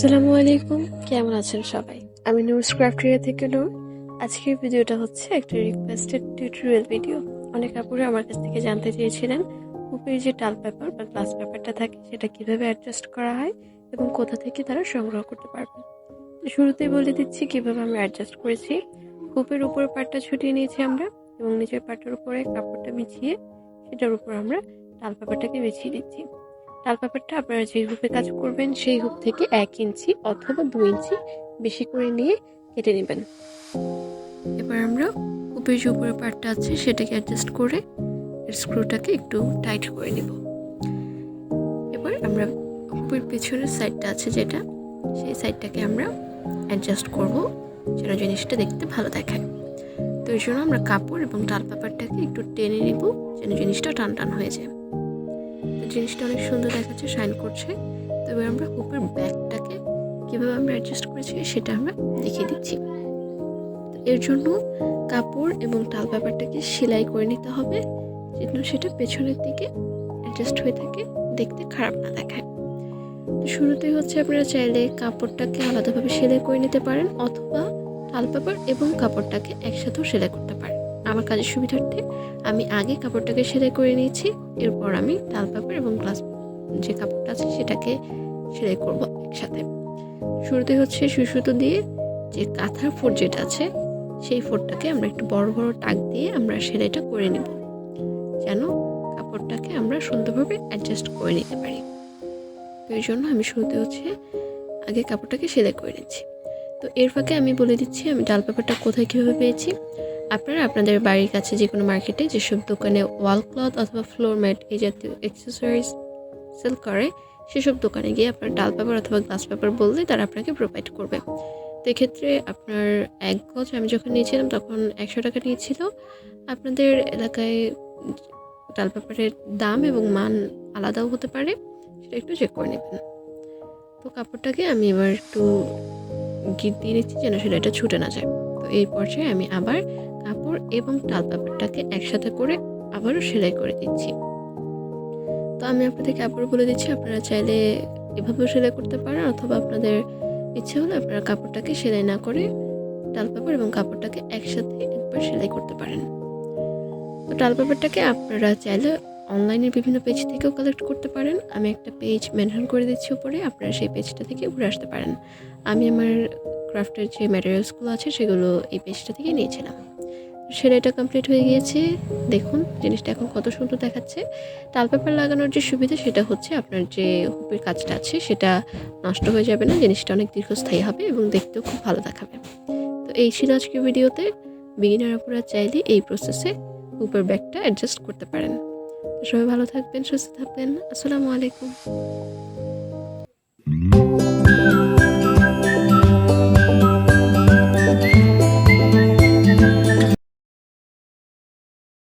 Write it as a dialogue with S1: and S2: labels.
S1: আসসালামু আলাইকুম, কেমন আছেন সবাই? আমি নুরস ক্রাফটেরিয়া থেকে নূর। আজকের ভিডিওটা হচ্ছে একটা রিকোয়েস্টেড টিউটোরিয়াল ভিডিও। অনেক আপুরা আমার কাছ থেকে জানতে চেয়েছিলেন হুপের যে টাল পেপার বা গ্লাস পেপারটা থাকে সেটা কিভাবে অ্যাডজাস্ট করা হয় এবং কোথা থেকে তারা সংগ্রহ করতে পারবেন। তো শুরুতেই বলে দিচ্ছি কিভাবে আমরা অ্যাডজাস্ট করেছি। হুপের উপরের পাটটা ছুটিয়ে নিয়েছি আমরা এবং নিচের পাটের উপরে কাপড়টা বিছিয়ে সেটার উপর আমরা টাল পেপারটাকে বিছিয়ে দিচ্ছি। টাল পেপারটা আপনারা যে হুপে কাজ করবেন সেই হুপ থেকে 1 ইঞ্চি অথবা 2 ইঞ্চি বেশি করে নিয়ে কেটে নেবেন। এবার আমরা হুপের যে উপরের পার্টটা আছে সেটাকে অ্যাডজাস্ট করে স্ক্রুটাকে একটু টাইট করে নেব। এবার আমরা হুপের পেছনের সাইডটা আছে যেটা, সেই সাইডটাকে আমরা অ্যাডজাস্ট করব যেন জিনিসটা দেখতে ভালো দেখায়। তো এর জন্য আমরা কাপড় এবং টাল পেপারটাকে একটু টেনে নেব যেন জিনিসটা টান টান হয়ে যায়। জিনিসটা অনেক সুন্দর দেখাচ্ছে, শাইন করছে। তো এবার আমরা হুপের ব্যাকটাকে কীভাবে আমরা অ্যাডজাস্ট করেছি সেটা আমরা দেখিয়ে দিচ্ছি। তো এর জন্য কাপড় এবং টাল পেপারটাকে সেলাই করে নিতে হবে যেন সেটা পেছনের দিকে অ্যাডজাস্ট হয়ে থাকে, দেখতে খারাপ না দেখায়। তো শুরুতেই হচ্ছে আপনারা চাইলে কাপড়টাকে আলাদাভাবে সেলাই করে নিতে পারেন অথবা টাল পেপার এবং কাপড়টাকে একসাথেও সেলাই করতে পারেন। আমার কাজের সুবিধার্থে আমি আগে কাপড়টাকে সেলাই করে নিয়েছি, এরপর আমি টাল পেপার এবং গ্লাস যে কাপড়টা আছে সেটাকে সেলাই করব একসাথে। শুরুতে হচ্ছে সুই সুতো দিয়ে যে কাঁথার ফোঁট যেটা আছে সেই ফোঁটটাকে আমরা একটু বড় বড় টাক দিয়ে আমরা সেলাইটা করে নেব যেন কাপড়টাকে আমরা সুন্দরভাবে অ্যাডজাস্ট করে নিতে পারি। তো এই জন্য আমি শুরুতে হচ্ছে আগে কাপড়টাকে সেলাই করে নিচ্ছি। তো এর ফাঁকে আমি বলে দিচ্ছি আমি টাল পেপারটা কোথায় কীভাবে পেয়েছি। আপনারা আপনাদের বাড়ির কাছে যে কোনো মার্কেটে যেসব দোকানে ওয়াল ক্লথ অথবা ফ্লোর ম্যাট এই জাতীয় অ্যাক্সেসরিজ সেল করে সেসব দোকানে গিয়ে আপনার টাল পেপার অথবা গ্লাস পেপার বললে তারা আপনাকে প্রোভাইড করবে। তো এক্ষেত্রে আপনার 1 গজ আমি যখন নিয়েছিলাম তখন 100 টাকা নিয়েছিল। আপনাদের এলাকায় টাল পেপারের দাম এবং মান আলাদাও হতে পারে, সেটা একটু চেক করে নেবেন। তো কাপড়টাকে আমি এবার একটু গিট দিয়ে নিচ্ছি যেন সেটা ছুটে না যায়। তো এই পর্যায়ে আমি আবার কাপড় এবং টাল পেপারটাকে একসাথে করে আবারও সেলাই করে দিচ্ছি। তো আমি আপনাদেরকে আবারও বলে দিচ্ছি আপনারা চাইলে এভাবেও সেলাই করতে পারেন অথবা আপনাদের ইচ্ছে হলে আপনারা কাপড়টাকে সেলাই না করে টাল পেপার এবং কাপড়টাকে একসাথে একবার সেলাই করতে পারেন। তো টাল পেপারটাকে আপনারা চাইলে অনলাইনের বিভিন্ন পেজ থেকেও কালেক্ট করতে পারেন। আমি একটা পেজ মেনশন করে দিচ্ছি উপরে, আপনারা সেই পেজটা থেকে ঘুরে আসতে পারেন। আমি আমার ক্রাফটের যে ম্যাটেরিয়ালসগুলো আছে সেগুলো এই পেজটা থেকে নিয়েছিলাম। সেলাইটা কমপ্লিট হয়ে গিয়েছে, দেখুন জিনিসটা এখন কত সুন্দর দেখাচ্ছে। টাল পেপার লাগানোর যে সুবিধা সেটা হচ্ছে আপনার যে হুপের কাজটা আছে সেটা নষ্ট হয়ে যাবে না, জিনিসটা অনেক দীর্ঘস্থায়ী হবে এবং দেখতেও খুব ভালো দেখাবে। তো এই ছিল আজকের ভিডিওতে। বিগিনার আপুরা চাইলে এই প্রসেসে হুপের ব্যাগটা অ্যাডজাস্ট করতে পারেন। তো সবাই ভালো থাকবেন, সুস্থ থাকবেন। আসসালামু আলাইকুম।